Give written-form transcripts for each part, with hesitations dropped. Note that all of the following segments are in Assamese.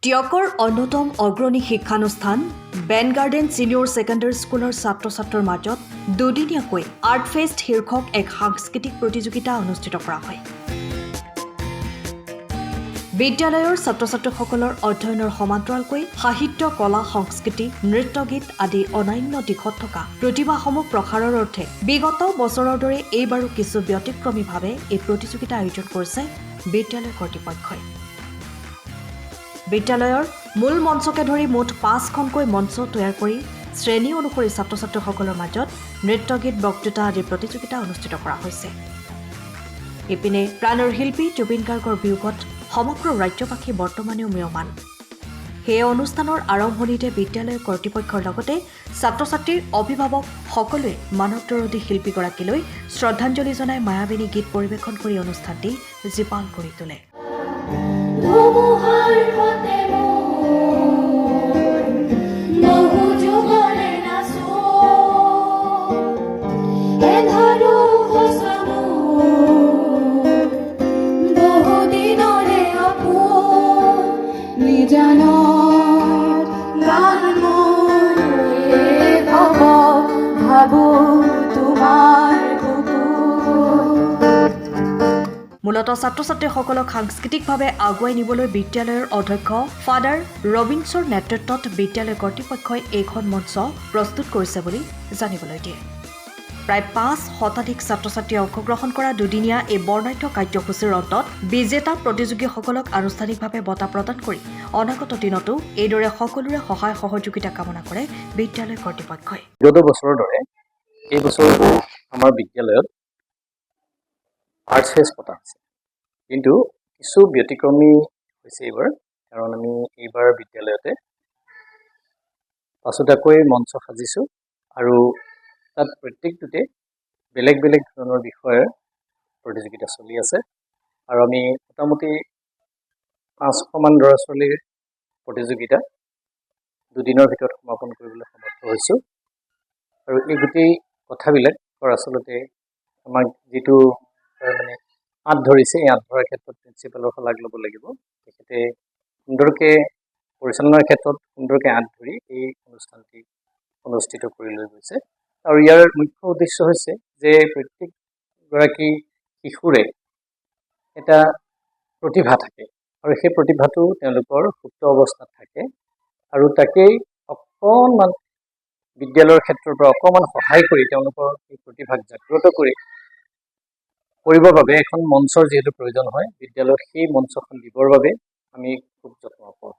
টিয়কৰ অন্যতম অগ্ৰণী শিক্ষানুষ্ঠান বেন গাৰ্ডেন ছিনিয়ৰ ছেকেণ্ডেৰী স্কুলৰ ছাত্ৰ-ছাত্ৰৰ মাজত দুদিনীয়াকৈ আৰ্ট ফেষ্ট শীৰ্ষক এক সাংস্কৃতিক প্ৰতিযোগিতা অনুষ্ঠিত কৰা হয়। বিদ্যালয়ৰ ছাত্ৰ-ছাত্ৰীসকলৰ অধ্যয়নৰ সমান্তৰালকৈ সাহিত্য, কলা, সংস্কৃতি, নৃত্য, গীত আদি অন্যান্য দিশত থকা প্ৰতিভাসমূহ প্ৰসাৰৰ অৰ্থে বিগত বছৰৰ দৰে এইবাৰো কিছু ব্যতিক্ৰমীভাৱে এই প্ৰতিযোগিতা আয়োজন কৰিছে বিদ্যালয় কৰ্তৃপক্ষই। বিদ্যালয়ৰ মূল মঞ্চকে ধৰি মুঠ 5খনকৈ মঞ্চ তৈয়াৰ কৰি শ্ৰেণী অনুসৰি ছাত্ৰ-ছাত্ৰীসকলৰ মাজত নৃত্য, গীত, বক্তৃতা আদি প্ৰতিযোগিতা অনুষ্ঠিত কৰা হৈছে। ইপিনে প্ৰাণৰ শিল্পী জুবিন গাৰ্গৰ বিয়োগত সমগ্ৰ ৰাজ্যবাসী বৰ্তমানেও ম্ৰিয়মান। সেই অনুষ্ঠানৰ আৰম্ভণিতে বিদ্যালয়ৰ কৰ্তৃপক্ষৰ লগতে ছাত্ৰ-ছাত্ৰীৰ অভিভাৱক সকলোৱে মানৱদৰদী শিল্পীগৰাকীলৈ শ্ৰদ্ধাঞ্জলি জনাই মায়াবিনী গীত পৰিৱেশন কৰি অনুষ্ঠানটি জীপাল কৰি তোলে। মূলত ছাত্ৰ-ছাত্ৰীসকলক সাংস্কৃতিকভাৱে আগুৱাই নিবলৈ বিদ্যালয়ৰ অধ্যক্ষ ফাদাৰ ৰবিনছৰ নেতৃত্বত বিদ্যালয় কৰ্তৃপক্ষই এইখন মঞ্চ প্ৰস্তুত কৰিছে বুলি জানিবলৈ দিয়ে। প্ৰায় 5 শতাধিক ছাত্ৰ-ছাত্ৰীয়ে অংশগ্ৰহণ কৰা দুদিনীয়া এই বৰ্ণাঢ্য কাৰ্যসূচীৰ অন্তত বিজেতা প্ৰতিযোগীসকলক আনুষ্ঠানিকভাৱে বঁটা প্ৰদান কৰি অনাগত দিনতো এইদৰে সকলোৰে সহায় সহযোগিতা কামনা কৰে বিদ্যালয় কৰ্তৃপক্ষই। বিগত বছৰৰ দৰে এই বছৰ আমাৰ বিদ্যালয়ত আৰ্ট ফেষ্ট পতা আছে, কিন্তু কিছু ব্যতিক্ৰমী হৈছে এইবাৰ। কাৰণ আমি এইবাৰ বিদ্যালয়তে 5টাকৈ মঞ্চ সাজিছোঁ আৰু তাত প্ৰত্যেকটোতে বেলেগ বেলেগ ধৰণৰ বিষয়ৰ প্ৰতিযোগিতা চলি আছে। আৰু আমি মোটামুটি 500মান ল'ৰা ছোৱালীৰ প্ৰতিযোগিতা দুদিনৰ ভিতৰত সমাপন কৰিবলৈ সমৰ্থ হৈছোঁ। আৰু এই গোটেই কথাবিলাকৰ আচলতে আমাক যিটো মানে আঁত ধৰিছে, এই আঁত ধৰাৰ ক্ষেত্ৰত প্ৰিন্সিপালৰ শলাগ ল'ব লাগিব। তেখেতে সুন্দৰকৈ পৰিচালনাৰ ক্ষেত্ৰত সুন্দৰকৈ আঁত ধৰি এই অনুষ্ঠানটি অনুষ্ঠিত কৰি লৈ গৈছে। আৰু ইয়াৰ মুখ্য উদ্দেশ্য হৈছে যে প্ৰত্যেকগৰাকী শিশুৰে এটা প্ৰতিভা থাকে আৰু সেই প্ৰতিভাটো তেওঁলোকৰ সুপ্ত অৱস্থাত থাকে, আৰু তাকেই অকণমান বিদ্যালয়ৰ ক্ষেত্ৰৰ পৰা অকণমান সহায় কৰি তেওঁলোকৰ এই প্ৰতিভাক জাগ্ৰত কৰিবৰ বাবে এখন মঞ্চৰ যিহেতু প্ৰয়োজন হয় বিদ্যালয়ত, সেই মঞ্চখন দিবৰ বাবে আমি খুব যত্ন কৰোঁ।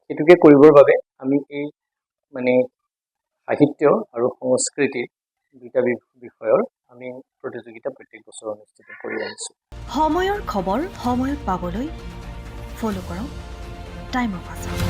সেইটোকে কৰিবৰ বাবে আমি এই মানে সাহিত্য আৰু সংস্কৃতিৰ দুটা বিষয়ৰ আমি প্ৰতিযোগিতা প্ৰত্যেক বছৰ অনুষ্ঠিত কৰি আহিছোঁ। সময়ৰ খবৰ সময়ত পাবলৈ ফ'ল' কৰক টাইম অফ আছাম।